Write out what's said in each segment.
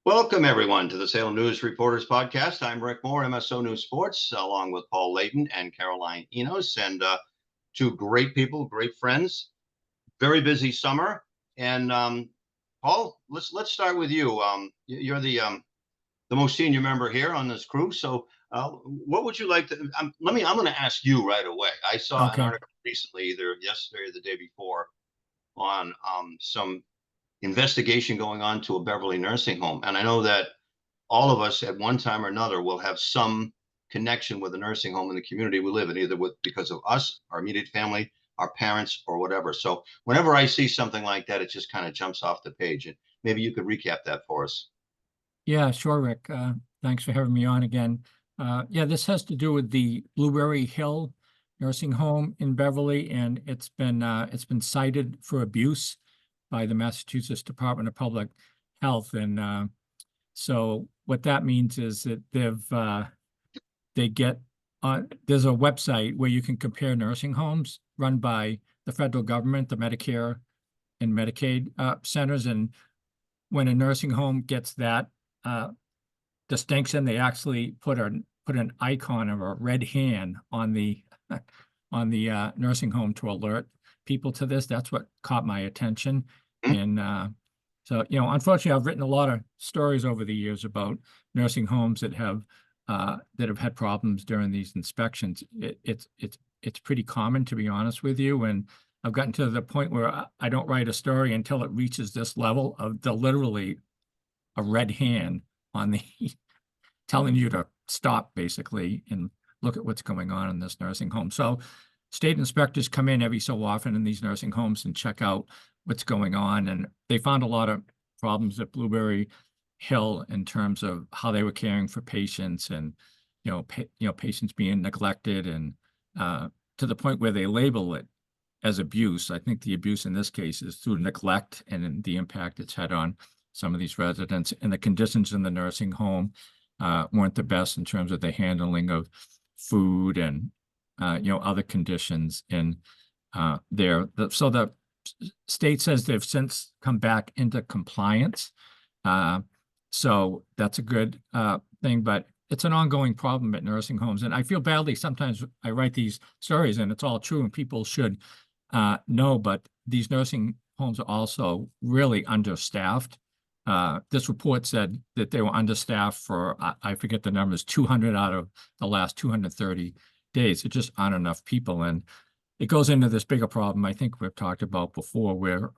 Welcome, everyone, to the Salem News Reporters Podcast. I'm Rick Moore, MSO News Sports, along with Paul Leighton and Caroline Enos, and two great people, great friends. Very busy summer. And Paul, let's start with you. You're the most senior member here on this crew. So what would you like to, I'm going to ask you right away. I saw an article recently, either yesterday or the day before, on some investigation going on to a Beverly nursing home. And I know that all of us at one time or another will have some connection with a nursing home in the community we live in, either because of us, our immediate family, our parents, or whatever. So whenever I see something like that, it just kind of jumps off the page. And maybe you could recap that for us. Yeah, sure, Rick. Thanks for having me on again. Yeah, this has to do with the Blueberry Hill nursing home in Beverly, and it's been cited for abuse by the Massachusetts Department of Public Health. And so what that means is that they get there's a website where you can compare nursing homes run by the federal government, the Medicare and Medicaid centers, and when a nursing home gets that distinction, they actually put an icon of a red hand on the nursing home to alert people to this. That's what caught my attention. And so, unfortunately, I've written a lot of stories over the years about nursing homes that have had problems during these inspections. It's pretty common, to be honest with you, and I've gotten to the point where I don't write a story until it reaches this level of literally a red hand on the telling you to stop, basically, and look at what's going on in this nursing home. So state inspectors come in every so often in these nursing homes and check out what's going on. And they found a lot of problems at Blueberry Hill in terms of how they were caring for patients and, patients being neglected, and to the point where they label it as abuse. I think the abuse in this case is through neglect and the impact it's had on some of these residents. And the conditions in the nursing home weren't the best in terms of the handling of food and other conditions in there. So the state says they've since come back into compliance. So that's a good thing, but it's an ongoing problem at nursing homes. And I feel badly sometimes. I write these stories and it's all true and people should know, but these nursing homes are also really understaffed. This report said that they were understaffed for, I forget the numbers, 200 out of the last 230 days. It just aren't enough people. And it goes into this bigger problem I think we've talked about before, where a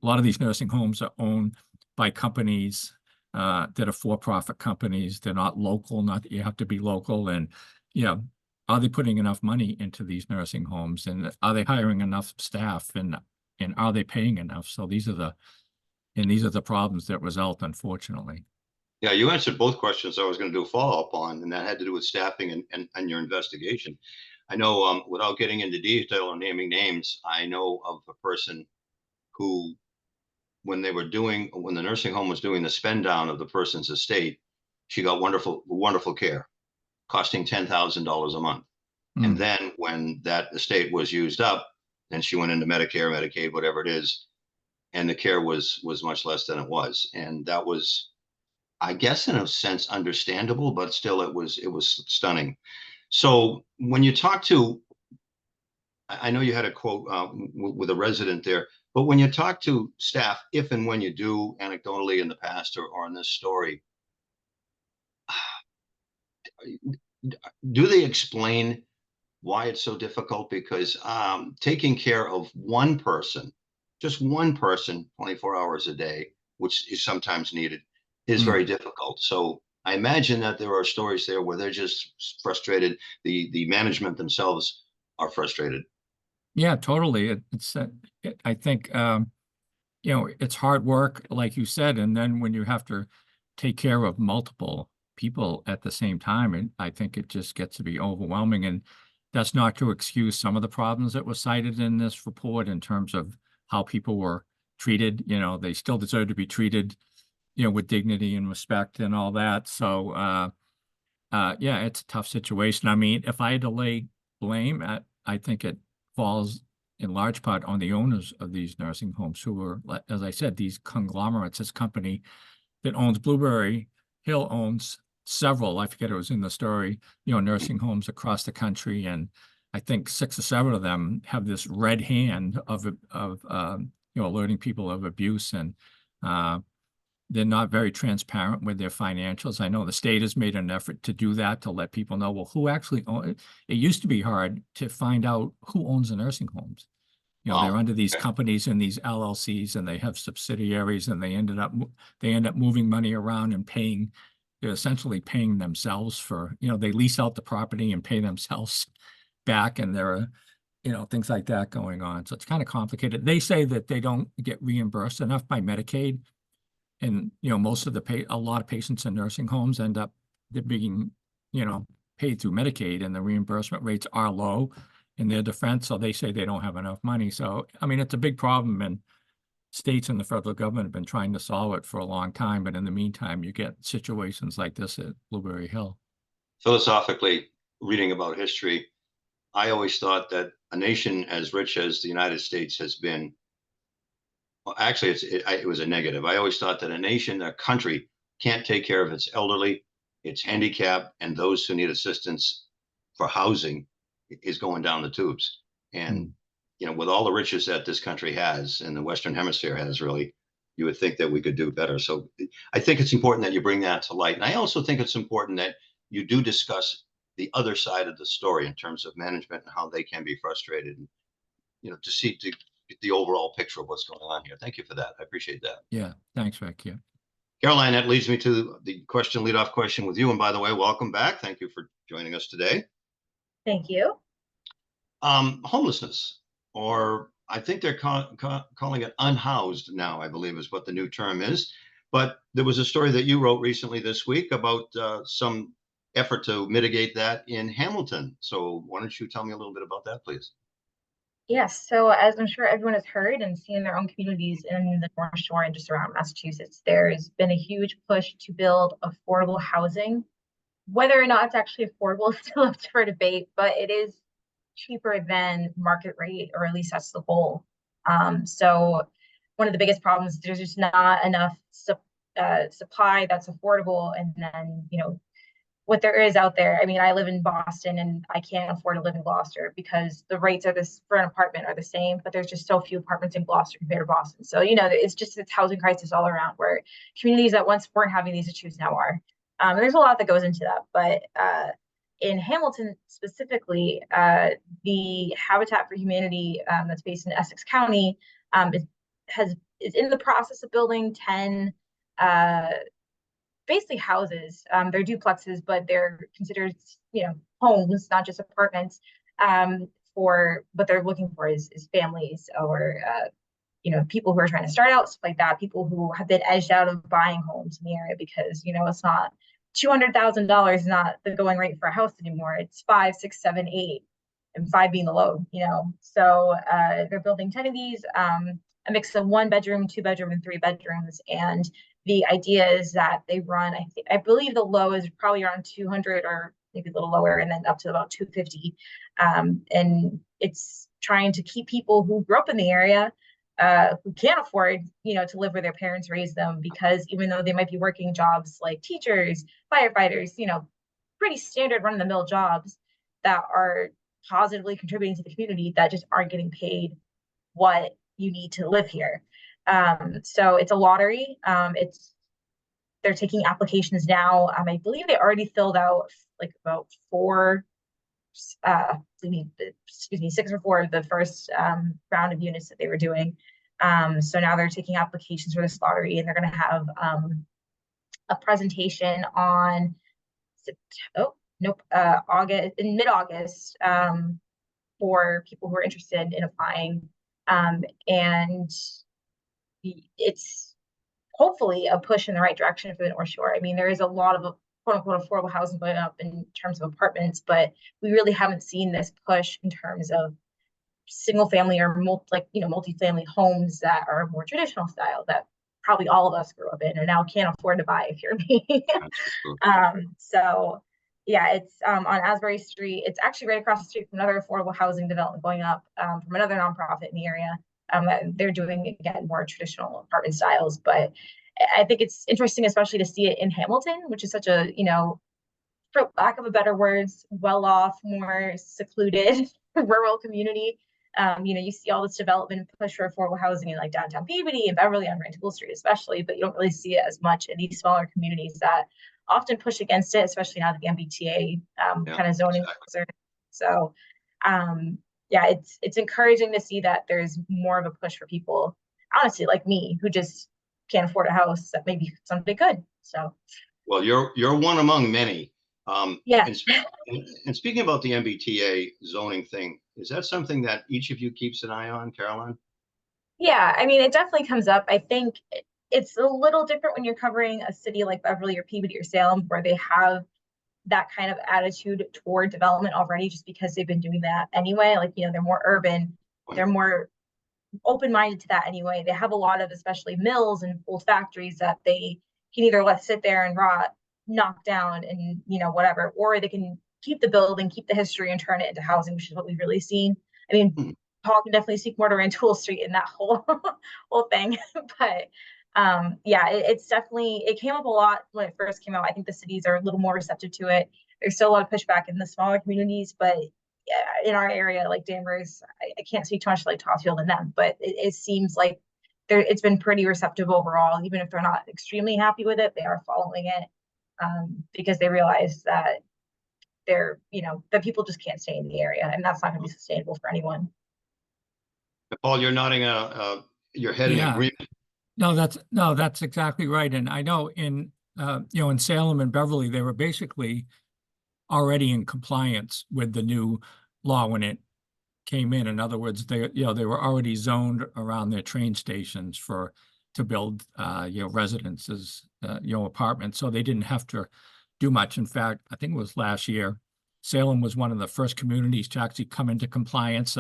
lot of these nursing homes are owned by companies that are for-profit companies. They're not local, not that you have to be local. And, are they putting enough money into these nursing homes? And are they hiring enough staff? And are they paying enough? So these are the problems that result, unfortunately. Yeah, you answered both questions I was going to do a follow-up on, and that had to do with staffing and your investigation. I know, without getting into detail or naming names, I know of a person who, when the nursing home was doing the spend down of the person's estate, she got wonderful care, costing $10,000 a month. And then when that estate was used up, then she went into Medicare, Medicaid, whatever it is, and the care was much less than it was. And that was, I guess, in a sense, understandable, but still it was stunning. So when you talk to, I know you had a quote with a resident there, but when you talk to staff, if and when you do, anecdotally in the past or in this story, do they explain why it's so difficult? Because taking care of one person, just one person, 24 hours a day, which is sometimes needed, is very difficult. So I imagine that there are stories there where they're just frustrated. The management themselves are frustrated. Yeah, totally. I think, it's hard work, like you said. And then when you have to take care of multiple people at the same time, and I think it just gets to be overwhelming. And that's not to excuse some of the problems that were cited in this report in terms of how people were treated. They still deserve to be treated, with dignity and respect and all that. So, yeah, it's a tough situation. I mean, if I had to lay blame, I think it falls in large part on the owners of these nursing homes, who were, as I said, these conglomerates. This company that owns Blueberry Hill owns several, I forget, it was in the story, nursing homes across the country. And I think 6 or 7 of them have this red hand of alerting people of abuse. And they're not very transparent with their financials. I know the state has made an effort to do that, to let people know, well, who actually owns it. Used to be hard to find out who owns the nursing homes. They're under these companies and these LLCs, and they have subsidiaries, and they end up moving money around and they're essentially paying themselves for, they lease out the property and pay themselves back, and there are, things like that going on. So it's kind of complicated. They say that they don't get reimbursed enough by Medicaid. And, most of a lot of patients in nursing homes end up being, paid through Medicaid, and the reimbursement rates are low in their defense. So they say they don't have enough money. So, I mean, it's a big problem, and states and the federal government have been trying to solve it for a long time. But in the meantime, you get situations like this at Blueberry Hill. Philosophically, reading about history, I always thought that a nation as rich as the United States has been, well, actually, it was a negative. I always thought that a country can't take care of its elderly, its handicapped, and those who need assistance for housing is going down the tubes. And, with all the riches that this country has and the Western Hemisphere has, really, you would think that we could do better. So I think it's important that you bring that to light. And I also think it's important that you do discuss the other side of the story in terms of management and how they can be frustrated, and, to get the overall picture of what's going on here. Thank you for that. I appreciate that. Yeah. Thanks, Rick. Yeah. Caroline, that leads me to the leadoff question with you. And by the way, welcome back. Thank you for joining us today. Thank you. Homelessness, or I think they're calling it unhoused now, I believe is what the new term is. But there was a story that you wrote recently this week about some effort to mitigate that in Hamilton. So why don't you tell me a little bit about that, please? Yes. So as I'm sure everyone has heard and seen in their own communities in the North Shore and just around Massachusetts, there's been a huge push to build affordable housing. Whether or not it's actually affordable is still up for debate, but it is cheaper than market rate, or at least that's the goal. So one of the biggest problems is there's just not enough supply that's affordable. And then, what there is out there. I mean, I live in Boston, and I can't afford to live in Gloucester because the rates for an apartment are the same, but there's just so few apartments in Gloucester compared to Boston. So, it's housing crisis all around, where communities that once weren't having these issues now are. There's a lot that goes into that, but in Hamilton specifically, the Habitat for Humanity that's based in Essex County is in the process of building 10 basically houses. They're duplexes, but they're considered, homes, not just apartments. What they're looking for is families, or people who are trying to start out, stuff like that. People who have been edged out of buying homes in the area because it's not $200,000 is not the going rate for a house anymore. It's 5, 6, 7, 8, and 5 being the low. So they're building 10 of these, a mix of 1 bedroom, 2 bedroom, and 3 bedrooms. And the idea is that they run, I believe the low is probably around 200, or maybe a little lower, and then up to about 250. And it's trying to keep people who grew up in the area, who can't afford, to live where their parents raised them, because even though they might be working jobs like teachers, firefighters, pretty standard run-of-the-mill jobs that are positively contributing to the community, that just aren't getting paid what you need to live here. So it's a lottery. They're taking applications now. I believe they already filled out like about 6 or 4 of the first round of units that they were doing. So now they're taking applications for this lottery, and they're going to have a presentation on August, in mid-August, for people who are interested in applying. And it's hopefully a push in the right direction for the North Shore. I mean, there is a lot of quote unquote affordable housing going up in terms of apartments, but we really haven't seen this push in terms of single family or multi-family homes that are more traditional style, that probably all of us grew up in and now can't afford to buy, if you're me. So yeah, it's on Asbury Street. It's actually right across the street from another affordable housing development going up from another nonprofit in the area. They're doing, again, more traditional apartment styles, but I think it's interesting, especially to see it in Hamilton, which is such a, for lack of a better words, well-off, more secluded rural community. You see all this development push for affordable housing in like downtown Peabody and Beverly on Rantoul Street, especially, but you don't really see it as much in these smaller communities that often push against it, especially now that the MBTA kind of zoning. Exactly. So, yeah, it's encouraging to see that there's more of a push for people, honestly, like me, who just can't afford a house that maybe someday could. So, well, you're one among many. yeah. And speaking about the MBTA zoning thing, is that something that each of you keeps an eye on, Caroline? Yeah, I mean, it definitely comes up. I think it's a little different when you're covering a city like Beverly or Peabody or Salem, where they have that kind of attitude toward development already, just because they've been doing that anyway. Like, they're more urban, they're more open-minded to that anyway. They have a lot of, especially mills and old factories that they can either let sit there and rot, knock down, and whatever, or they can keep the building, keep the history, and turn it into housing, which is what we've really seen. I mean, Paul can definitely speak more to Rantoul Street in that whole whole thing, but yeah, it's definitely, it came up a lot when it first came out. I think the cities are a little more receptive to it. There's still a lot of pushback in the smaller communities, but in our area, like Danvers, I can't speak too much like Topsfield and them, but it seems like it's been pretty receptive overall. Even if they're not extremely happy with it, they are following it because they realize that that people just can't stay in the area, and that's not going to be sustainable for anyone. Paul, you're nodding your head in agreement. No, that's exactly right. And I know in in Salem and Beverly, they were basically already in compliance with the new law when it came in. In other words, they were already zoned around their train stations to build residences, apartments. So they didn't have to do much. In fact, I think it was last year, Salem was one of the first communities to actually come into compliance.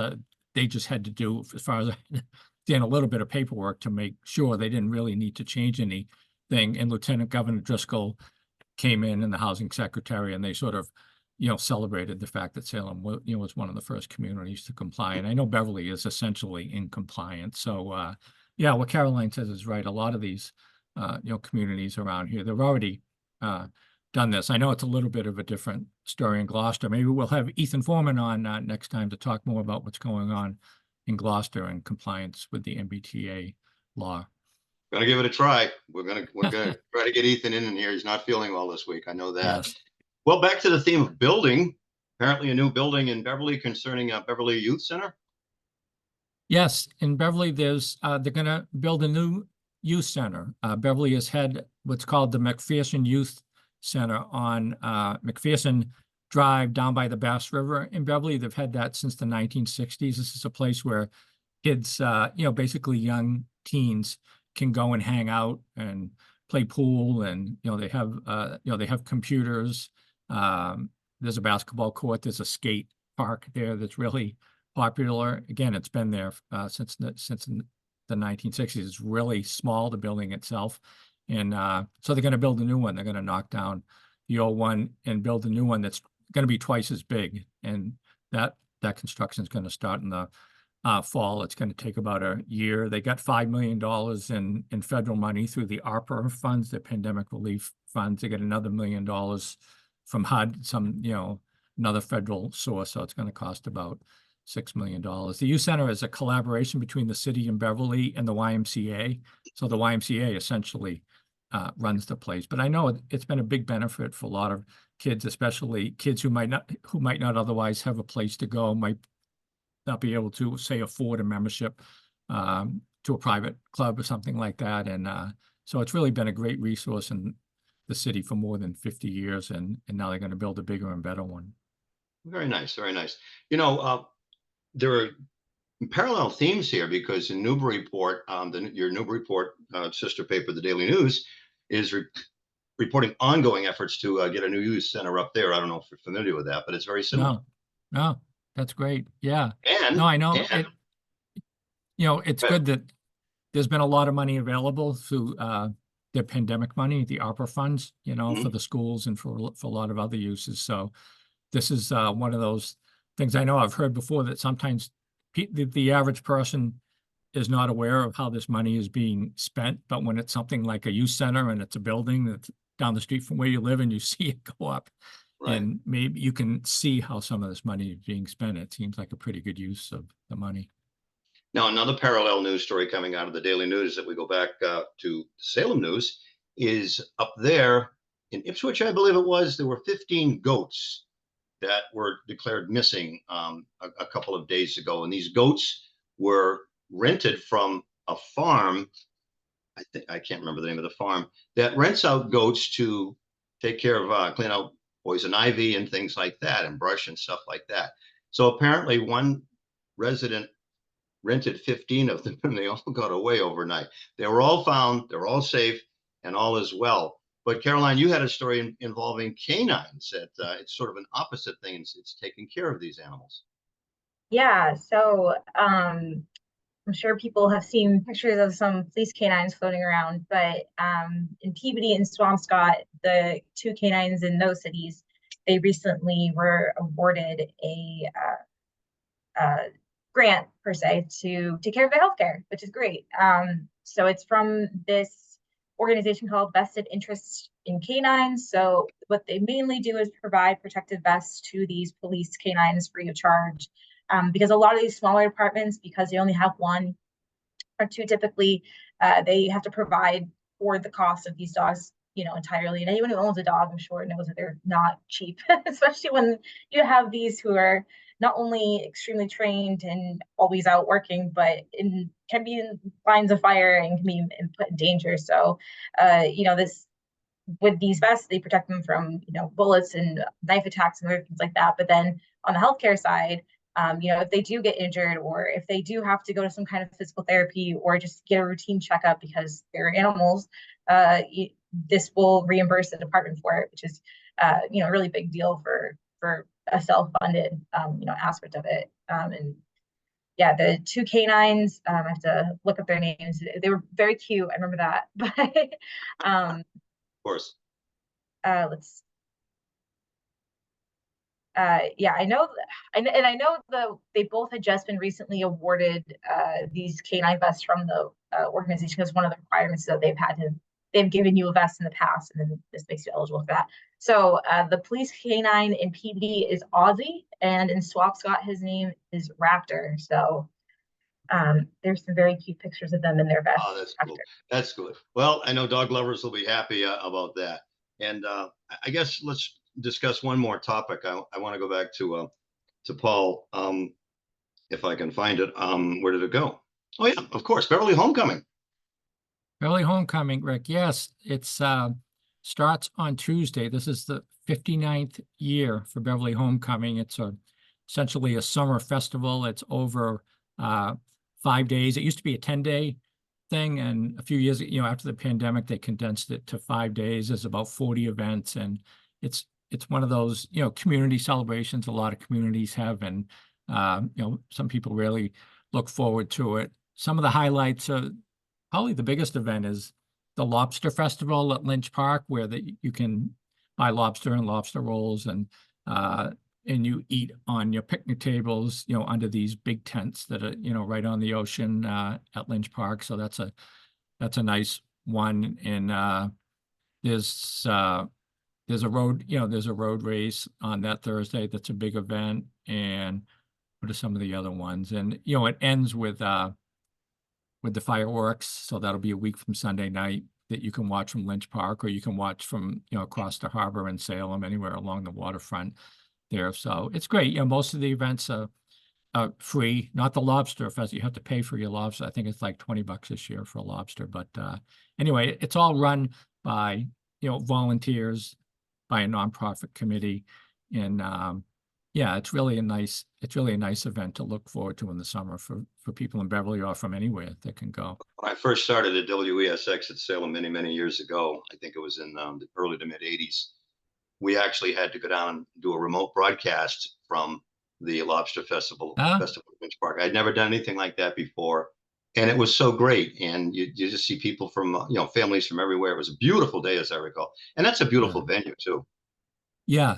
They just had to do, as far as did a little bit of paperwork to make sure they didn't really need to change anything. And Lieutenant Governor Driscoll came in and the housing secretary, and they sort of, celebrated the fact that Salem was one of the first communities to comply. And I know Beverly is essentially in compliance. So, yeah, what Caroline says is right. A lot of these, communities around here, they've already done this. I know it's a little bit of a different story in Gloucester. Maybe we'll have Ethan Foreman on next time to talk more about what's going on in Gloucester and compliance with the MBTA law. Gonna give it a try. We're gonna try to get Ethan in here. He's not feeling well this week. I know that. Yes. Well, back to the theme of building. Apparently, a new building in Beverly concerning Beverly Youth Center. Yes, in Beverly, they're going to build a new youth center. Beverly has had what's called the McPherson Youth Center on McPherson Drive down by the Bass River in Beverly. They've had that since the 1960s. This is a place where kids, basically young teens, can go and hang out and play pool, and they have computers. There's a basketball court. There's a skate park there that's really popular. Again, it's been there since the 1960s. It's really small, the building itself, and so they're going to build a new one. They're going to knock down the old one and build a new one that's going to be twice as big. And that construction is going to start in the fall. It's going to take about a year. They got $5 million in federal money through the ARPA funds, the pandemic relief funds. They get another $1 million from HUD, another federal source. So it's going to cost about $6 million. The youth center is a collaboration between the city and Beverly and the YMCA. So the YMCA essentially runs the place. But I know it's been a big benefit for a lot of kids, especially kids who might not otherwise have a place to go, might not be able to, say, afford a membership to a private club or something like that. And so it's really been a great resource in the city for more than 50 years. And now they're going to build a bigger and better one. Very nice. Very nice. There are parallel themes here, because in Newburyport, your Newburyport sister paper, the Daily News, is reporting ongoing efforts to get a new youth center up there. I don't know if you're familiar with that, but it's very similar. No, that's great. Yeah. And no, I know it's good that there's been a lot of money available through the pandemic money, the ARPA funds, for the schools and for a lot of other uses. So this is one of those things. I know I've heard before that sometimes the average person is not aware of how this money is being spent, but when it's something like a youth center and it's a building that's down the street from where you live and you see it go up, Right. and maybe you can see how some of this money is being spent. It seems like a pretty good use of the money. Now, another parallel news story coming out of the Daily News that we go back to Salem News is up there in Ipswich, I believe it was, there were 15 goats that were declared missing a couple of days ago. And these goats were rented from a farm. I can't remember the name of the farm that rents out goats to take care of, clean out poison ivy and things like that, and brush and stuff like that. So apparently one resident rented 15 of them and they all got away overnight. They were all found, they're all safe, and all is well. But Caroline, you had a story involving canines. That it's sort of an opposite thing. It's taking care of these animals. Yeah, so I'm sure people have seen pictures of some police canines floating around, but in Peabody and Swampscott, the two canines in those cities, they recently were awarded a grant per se to take care of their healthcare, which is great. So it's from this organization called Vested Interest in Canines. So what they mainly do is provide protective vests to these police canines free of charge. Because a lot of these smaller departments, because they only have one or two typically, they have to provide for the cost of these dogs, entirely. And anyone who owns a dog, I'm sure, knows that they're not cheap, especially when you have these who are not only extremely trained and always out working, but can be in lines of fire and can be put in danger. So, this with these vests, they protect them from bullets and knife attacks and other things like that. But then on the healthcare side, if they do get injured or if they do have to go to some kind of physical therapy or just get a routine checkup because they're animals, this will reimburse the department for it, which is a really big deal for a self-funded aspect of it. And yeah, the two canines, I have to look up their names. They were very cute. I remember that. But Of course. let's yeah, I know, and I know they both had just been recently awarded these canine vests from the organization, because one of the requirements that they've given you a vest in the past, and then this makes you eligible for that. So the police canine in Peabody is Aussie, and in Swampscott his name is Raptor. So there's some very cute pictures of them in their vests. Oh, that's cool. That's good. Well, I know dog lovers will be happy about that. And I guess let's discuss one more topic. I want to go back to Paul, if I can find it. Where did it go? Oh yeah, of course, Beverly Homecoming. Beverly Homecoming, Rick. Yes, it's starts on Tuesday. This is the 59th year for Beverly Homecoming. It's essentially a summer festival. It's over 5 days. It used to be a 10-day thing, and a few years, after the pandemic, they condensed it to 5 days. There's about 40 events, and it's one of those community celebrations a lot of communities have, and some people really look forward to it. Some of the highlights are probably the biggest event is the Lobster Festival at Lynch Park, where you can buy lobster and lobster rolls, and you eat on your picnic tables, under these big tents that are, right on the ocean at Lynch Park. So that's a nice one. And there's a road race on that Thursday. That's a big event. And what are some of the other ones? And it ends with the fireworks. So that'll be a week from Sunday night that you can watch from Lynch Park, or you can watch from across the harbor in Salem, anywhere along the waterfront there. So it's great. Most of the events are free. Not the Lobster Fest. You have to pay for your lobster. I think it's like $20 this year for a lobster. But anyway, it's all run by volunteers, by a nonprofit committee, and yeah, it's really a nice event to look forward to in the summer for people in Beverly or from anywhere that can go. When I first started at WESX at Salem many years ago, I think it was in the early to mid 80s, we actually had to go down and do a remote broadcast from the Lobster Festival at Lynch Park. I'd never done anything like that before, and it was so great. And you just see people from families from everywhere. It was a beautiful day, as I recall, and that's a beautiful venue too. Yeah,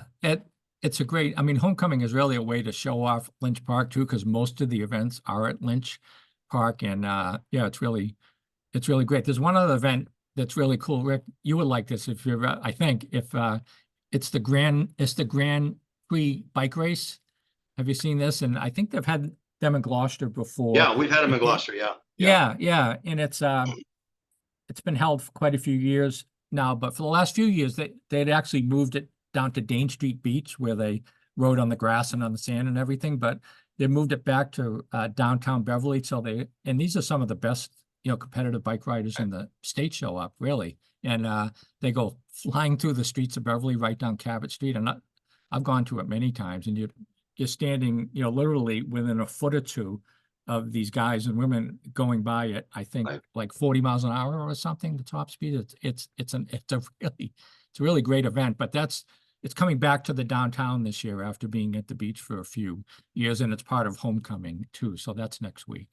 it's a great. I mean, Homecoming is really a way to show off Lynch Park too, because most of the events are at Lynch. park, and yeah, it's really great. There's one other event that's really cool, Rick. You would like this if you're, I think, if it's the Grand Prix bike race. Have you seen this? And I think they've had them in Gloucester before. Yeah, we've had them in Gloucester. Yeah. Yeah, and it's been held for quite a few years now, but for the last few years they'd actually moved it down to Dane Street Beach, where they rode on the grass and on the sand and everything, but they moved it back to downtown Beverly. So and these are some of the best, competitive bike riders in the state show up, really. And they go flying through the streets of Beverly right down Cabot Street. And I've gone to it many times, and you're standing, literally within a foot or two of these guys and women going by at, I think, like 40 miles an hour or something, the top speed. It's a really great event, but it's coming back to the downtown this year after being at the beach for a few years, and it's part of homecoming too. So that's next week.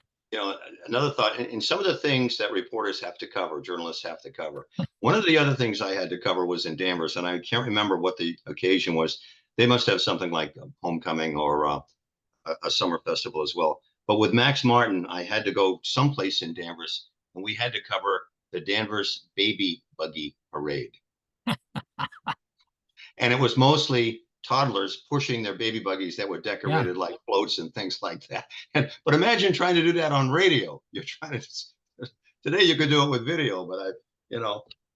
Another thought, in some of the things that reporters have to cover, journalists have to cover. One of the other things I had to cover was in Danvers, and I can't remember what the occasion was. They must have something like homecoming or a summer festival as well. But with Max Martin, I had to go someplace in Danvers, and we had to cover the Danvers Baby Buggy Parade. And it was mostly toddlers pushing their baby buggies that were decorated like floats and things like that. But imagine trying to do that on radio. You're trying to, today you could do it with video, but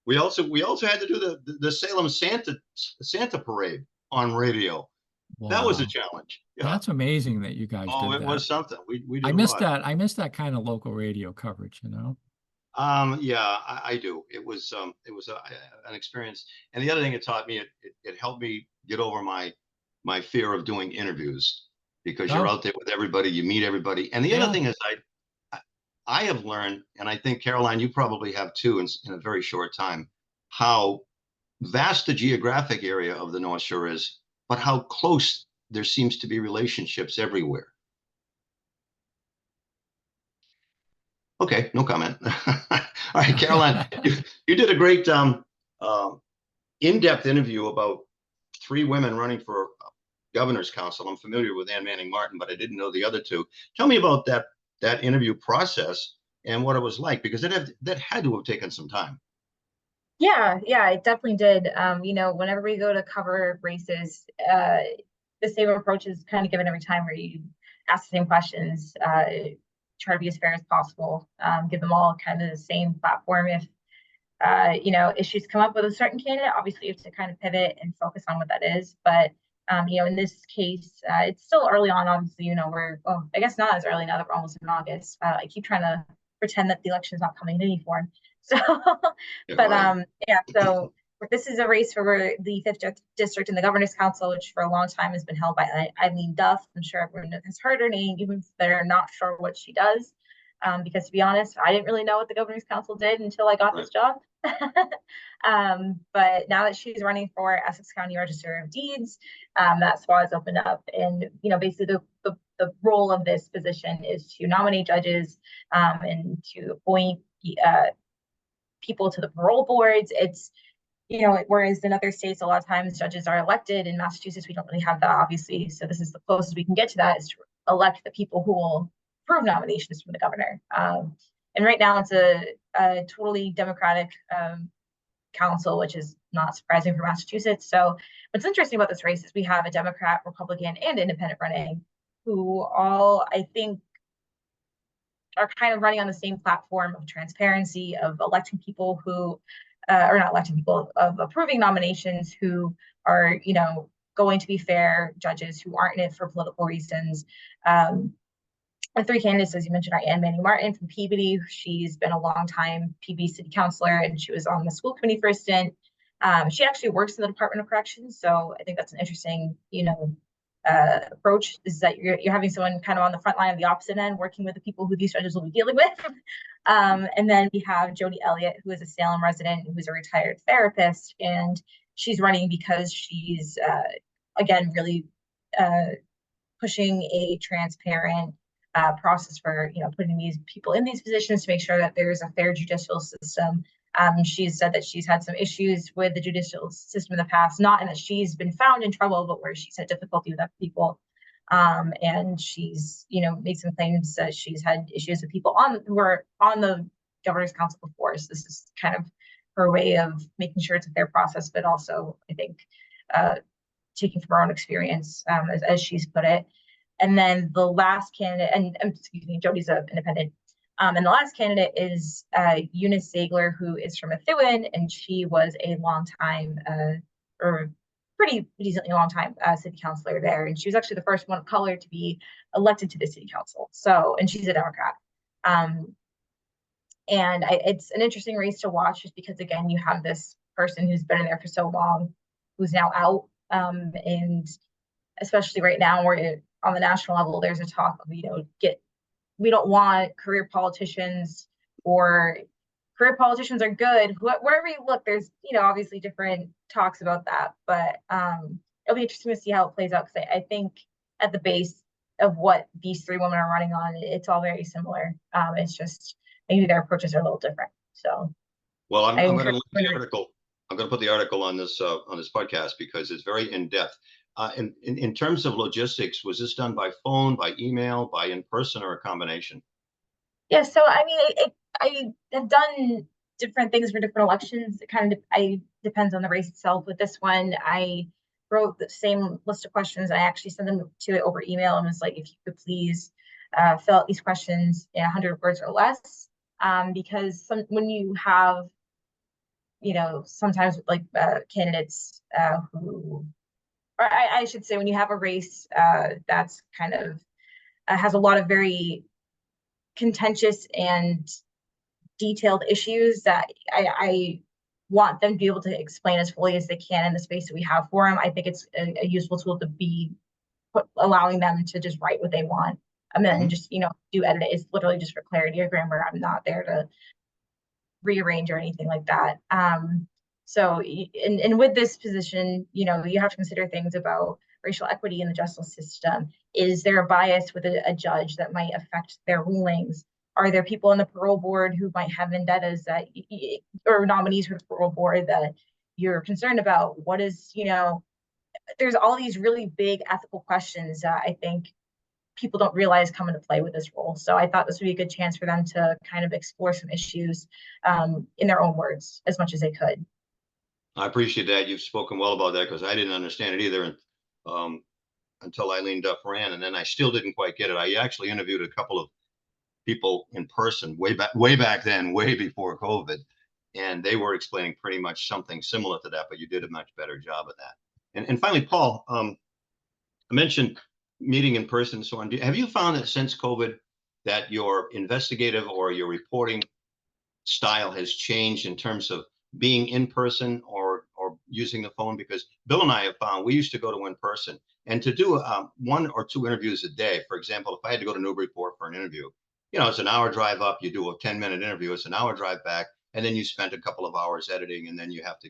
we also had to do the Salem Santa parade on radio. Wow. That was a challenge. Yeah. That's amazing that you guys did that. Was something. We did I missed that. I missed that kind of local radio coverage, Yeah, I do. It was an experience. And the other thing it taught me, it helped me get over my fear of doing interviews, because you're out there with everybody, you meet everybody. And the other thing is I have learned, and I think, Caroline, you probably have too, in a very short time, how vast the geographic area of the North Shore is, but how close there seems to be relationships everywhere. Okay, no comment. All right, Caroline, you did a great in-depth interview about 3 women running for governor's council. I'm familiar with Ann Manning Martin, but I didn't know the other 2. Tell me about that interview process and what it was like, because that had to have taken some time. Yeah, it definitely did. Whenever we go to cover races, the same approach is kind of given every time, where you ask the same questions, try to be as fair as possible, give them all kind of the same platform. If issues come up with a certain candidate, obviously you have to kind of pivot and focus on what that is. But in this case, it's still early on. Obviously, I guess not as early now that we're almost in August. I keep trying to pretend that the election is not coming in any form. So, so this is a race for the 5th district in the governor's council, which for a long time has been held by Eileen Duff. I'm sure everyone has heard her name, even if they're not sure what she does. Because to be honest, I didn't really know what the governor's council did until I got this job. But now that she's running for Essex County Register of Deeds, that spot is opened up. And, basically the role of this position is to nominate judges and to appoint people to the parole boards. It's, whereas in other states, a lot of times judges are elected. In Massachusetts, we don't really have that, obviously. So this is the closest we can get to that, is to elect the people who will approve nominations from the governor. And right now it's a totally Democratic council, which is not surprising for Massachusetts. So what's interesting about this race is we have a Democrat, Republican, and independent running, who all, I think, are kind of running on the same platform of transparency, of electing people who, or not electing people, of approving nominations who are, going to be fair judges, who aren't in it for political reasons. The 3 candidates, as you mentioned, are Ann Manning Martin from Peabody. She's been a long time Peabody city councilor, and she was on the school committee for a stint. She actually works in the Department of Corrections, so I think that's an interesting, approach, is that you're having someone kind of on the front line of the opposite end, working with the people who these judges will be dealing with. And then we have Jody Elliott, who is a Salem resident, who's a retired therapist, and she's running because she's, again, really pushing a transparent process for, putting these people in these positions to make sure that there's a fair judicial system. She's said that she's had some issues with the judicial system in the past, not in that she's been found in trouble, but where she's had difficulty with other people. And she's, made some claims that she's had issues with people who were on the governor's council before. So this is kind of her way of making sure it's a fair process, but also, I think, taking from her own experience, as she's put it. And then the last candidate, and excuse me, Jody's an independent. And the last candidate is Eunice Ziegler, who is from Methuen, and she was a long time, or pretty decently long time, city councilor there. And she was actually the first one of color to be elected to the city council. So, and she's a Democrat. And it's an interesting race to watch, just because, again, you have this person who's been in there for so long, who's now out. And especially right now, where on the national level, there's a talk of, we don't want career politicians, or career politicians are good. Wherever you look, there's, obviously different talks about that. But it'll be interesting to see how it plays out, because I think at the base of what these three women are running on, it's all very similar. It's just maybe their approaches are a little different. So, well, I'm going to look at the article. I'm going to put the article on this podcast, because it's very in depth. In terms of logistics, was this done by phone, by email, by in person, or a combination? Yeah, so I mean, I have done different things for different elections. It kind of depends on the race itself. With this one, I wrote the same list of questions. I actually sent them to it over email and was like, if you could please fill out these questions in 100 words or less, because when you have, sometimes like candidates who, or I should say, when you have a race that's kind of has a lot of very contentious and detailed issues, that I want them to be able to explain as fully as they can in the space that we have for them. I think it's a useful tool to be allowing them to just write what they want, and then just, do edit it. It's literally just for clarity or grammar. I'm not there to rearrange or anything like that. So, and with this position, you have to consider things about racial equity in the justice system. Is there a bias with a judge that might affect their rulings? Are there people on the parole board who might have vendettas or nominees for the parole board that you're concerned about? What is, there's all these really big ethical questions that I think people don't realize come into play with this role. So I thought this would be a good chance for them to kind of explore some issues in their own words as much as they could. I appreciate that. You've spoken well about that, because I didn't understand it either until Eileen Duff ran, and then I still didn't quite get it. I actually interviewed a couple of people in person way back then, way before COVID, and they were explaining pretty much something similar to that, but you did a much better job of that. And finally, Paul, I mentioned meeting in person and so on. Have you found that since COVID that your investigative or your reporting style has changed in terms of being in person or using the phone? Because Bill and I have found we used to go to in person, and to do 1 or 2 interviews a day. For example, if I had to go to Newburyport for an interview, it's an hour drive up, you do a 10-minute interview, it's an hour drive back, and then you spend a couple of hours editing, and then you have to,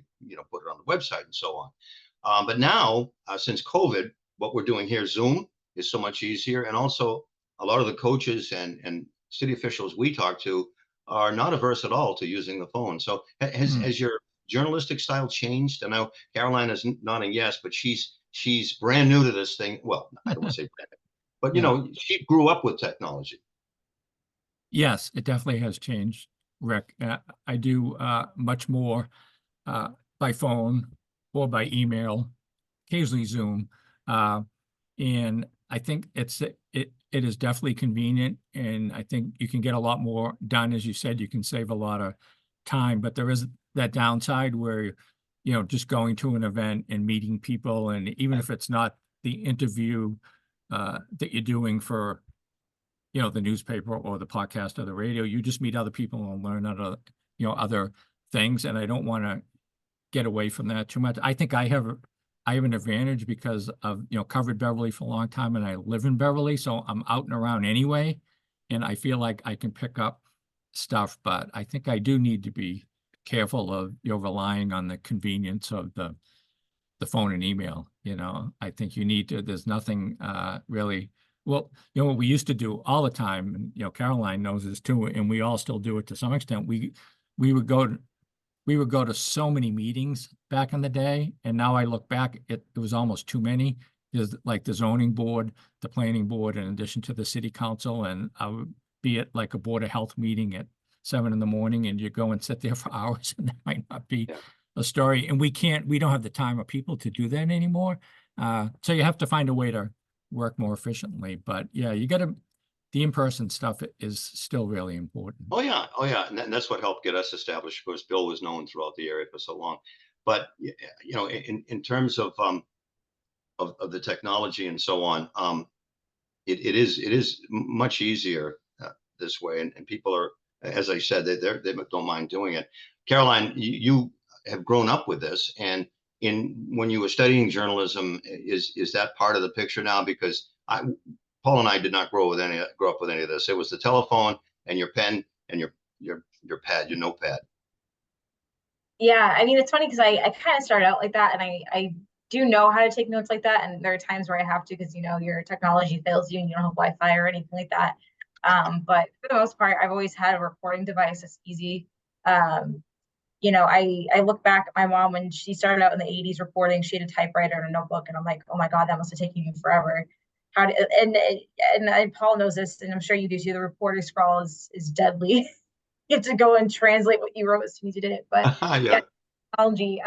put it on the website and so on. But now, since COVID, what we're doing here, Zoom, is so much easier. And also, a lot of the coaches and city officials we talk to are not averse at all to using the phone. So has your journalistic style changed? I know Caroline is nodding yes, but she's brand new to this thing. Well, I don't want to say brand new, but she grew up with technology. Yes, it definitely has changed, Rick. I do much more by phone or by email, occasionally Zoom, and I think it is definitely convenient, and I think you can get a lot more done. As you said, you can save a lot of time, but there is that downside where, just going to an event and meeting people, and even if it's not the interview that you're doing for, the newspaper or the podcast or the radio, you just meet other people and learn other things. And I don't want to get away from that too much. I think I have an advantage because of, covered Beverly for a long time, and I live in Beverly, so I'm out and around anyway, and I feel like I can pick up stuff. But I think I do need to be careful of, relying on the convenience of the phone and email. I think you need to, there's nothing really, well, what we used to do all the time, and, Caroline knows this too, and we all still do it to some extent. We would go to so many meetings back in the day, and now I look back, it was almost too many. there's like the zoning board, the planning board, in addition to the city council, and I would be at like a board of health meeting at 7 in the morning, and you go and sit there for hours, and that might not be Yeah. a story. And we don't have the time or people to do that anymore. So you have to find a way to work more efficiently. But yeah, the in-person stuff is still really important. Oh yeah, and that's what helped get us established. Of course, Bill was known throughout the area for so long, but in terms of the technology and so on, it is much easier this way, and people are, as I said, they don't mind doing it. Caroline, you have grown up with this, and when you were studying journalism, is that part of the picture now? Because Paul and I did not grow up with any of this. It was the telephone and your pen and your pad, your notepad. Yeah, I mean, it's funny because I kind of started out like that, and I do know how to take notes like that, and there are times where I have to because your technology fails you and you don't have Wi-Fi or anything like that. But for the most part, I've always had a recording device that's easy. I look back at my mom when she started out in the 80s reporting. She had a typewriter and a notebook, and I'm like, oh my God, that must have taken you forever. And Paul knows this, and I'm sure you do too. The reporter scrawl is deadly. You have to go and translate what you wrote as soon as you did it. But Yeah. technology,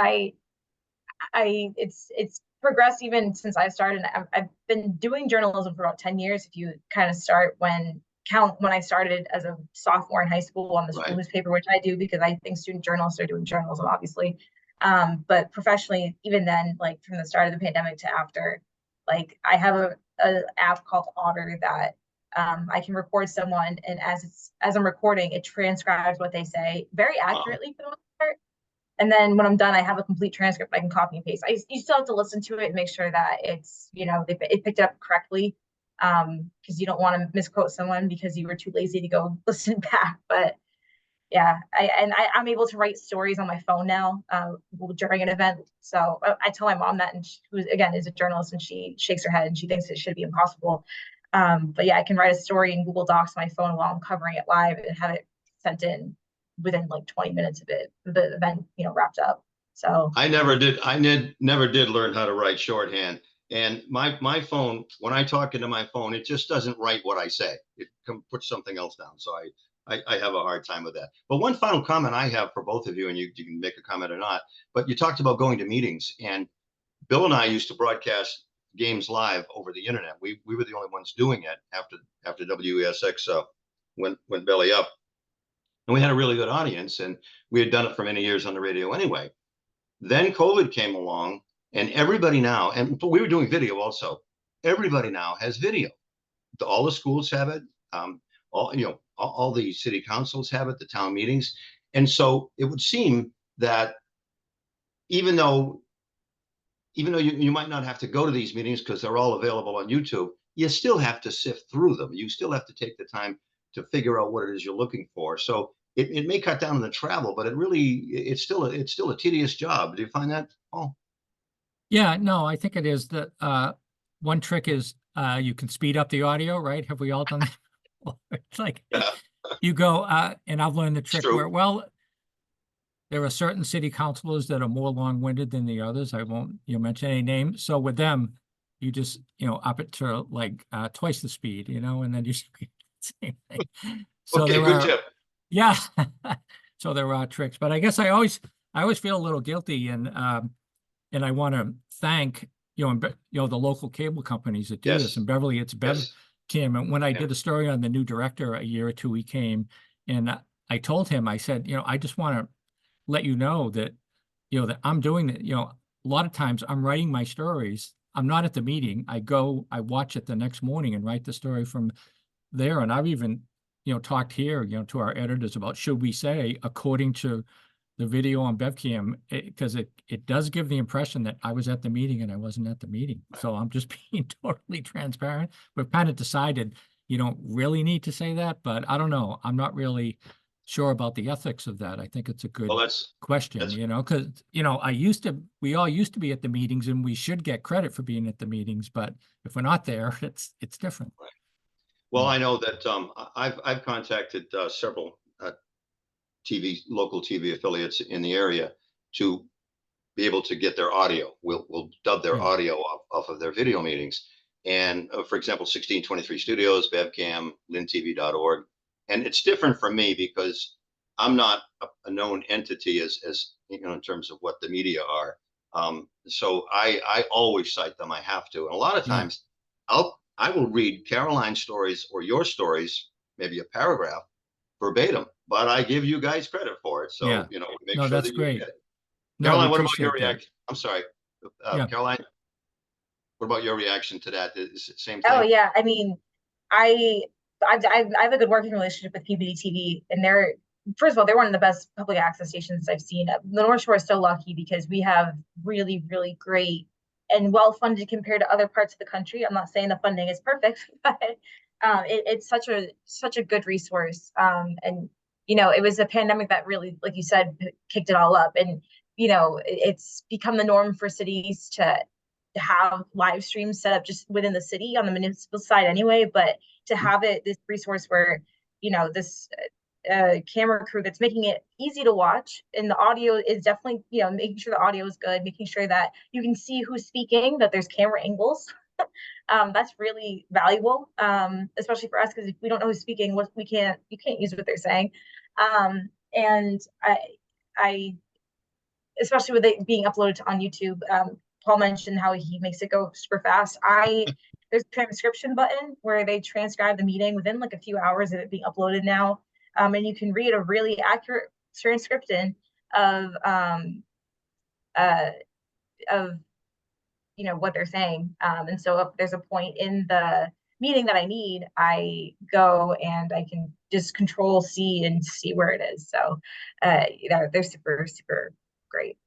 it's progressed even since I started. I've been doing journalism for about 10 years. If you kind of start when I started as a sophomore in high school on the school Right. newspaper, which I do because I think student journalists are doing journalism, obviously. But professionally, even then, like from the start of the pandemic to after, like I have a app called Otter that I can record someone, and as I'm recording, it transcribes what they say very accurately for the most part. And then when I'm done, I have a complete transcript I can copy and paste. You still have to listen to it and make sure that it picked it up correctly, because you don't want to misquote someone because you were too lazy to go listen back. But yeah, I'm able to write stories on my phone now during an event. So I tell my mom that, and who again is a journalist, and she shakes her head and she thinks it should be impossible. But yeah, I can write a story in Google Docs on my phone while I'm covering it live and have it sent in within like 20 minutes of the event, wrapped up. So I never did learn how to write shorthand. And my phone, when I talk into my phone, it just doesn't write what I say. It puts something else down. So I have a hard time with that. But one final comment I have for both of you, and you can make a comment or not, but you talked about going to meetings, and Bill and I used to broadcast games live over the internet. We were the only ones doing it after WESX went belly up. And we had a really good audience, and we had done it for many years on the radio anyway. Then COVID came along, and everybody now, and we were doing video also. Everybody now has video. All the schools have it. All the city councils have it. The town meetings, and so it would seem that even though you might not have to go to these meetings because they're all available on YouTube, you still have to sift through them. You still have to take the time to figure out what it is you're looking for. So it may cut down on the travel, but it's still a tedious job. Do you find that, Paul? Yeah, no, I think it is that one trick is you can speed up the audio, right? Have we all done that? It's like you go and I've learned the trick where, well, there are certain city councilors that are more long-winded than the others. I won't mention any names. So with them, you just up it to like twice the speed, and then you speak the same thing. So okay, good tip. Yeah. So there are tricks, but I guess I always feel a little guilty, and I want to thank the local cable companies that do this. In Beverly, it's BevCam. And when I did a story on the new director a year or two, he came, and I told him, I said, I just want to let you know that that I'm doing it. A lot of times I'm writing my stories. I'm not at the meeting. I watch it the next morning and write the story from there. And I've even talked here to our editors about, should we say, according to the video on BevCam, because it does give the impression that I was at the meeting and I wasn't at the meeting. So I'm just being totally transparent. We've kind of decided you don't really need to say that, but I don't know. I'm not really sure about the ethics of that. I think it's a good question, because we all used to be at the meetings, and we should get credit for being at the meetings, but if we're not there, it's different. Right. Well, I know that I've contacted several local TV affiliates in the area to be able to get their audio. We'll dub their Yeah. audio off of their video meetings. And for example, 1623 Studios, Bevcam, lintv.org. And it's different from me because I'm not a known entity as you know, in terms of what the media are. So I always cite them. I have to. And a lot of Yeah. times I will read Caroline's stories or your stories, maybe a paragraph verbatim, but I give you guys credit for it. So, Yeah. you know, make No, sure that's that you great. get it. No, we Caroline, what about your appreciate that. reaction? I'm sorry. Yeah. Caroline, what about your reaction to that? Is it the same Oh thing? yeah, I mean, I I have a good working relationship with PBD TV, and they're, first of all, they're one of the best public access stations I've seen. The North Shore is so lucky because we have really, really great and well funded compared to other parts of the country. I'm not saying the funding is perfect, but it's such a good resource. And you know, it was a pandemic that really, like you said, kicked it all up. And you know, it's become the norm for cities to have live streams set up just within the city on the municipal side anyway, but to have it, this resource where, you know, this camera crew that's making it easy to watch, and the audio is definitely, you know, making sure the audio is good, making sure that you can see who's speaking, that there's camera angles. That's really valuable, especially for us, because if we don't know who's speaking, what you can't use what they're saying. And I especially with it being uploaded on YouTube. Paul mentioned how he makes it go super fast. There's a transcription button where they transcribe the meeting within like a few hours of it being uploaded now, and you can read a really accurate transcription of uh, of you know what they're saying. And so if there's a point in the meeting that I need, I go and I can just Control C and see where it is. So you know, they're super great.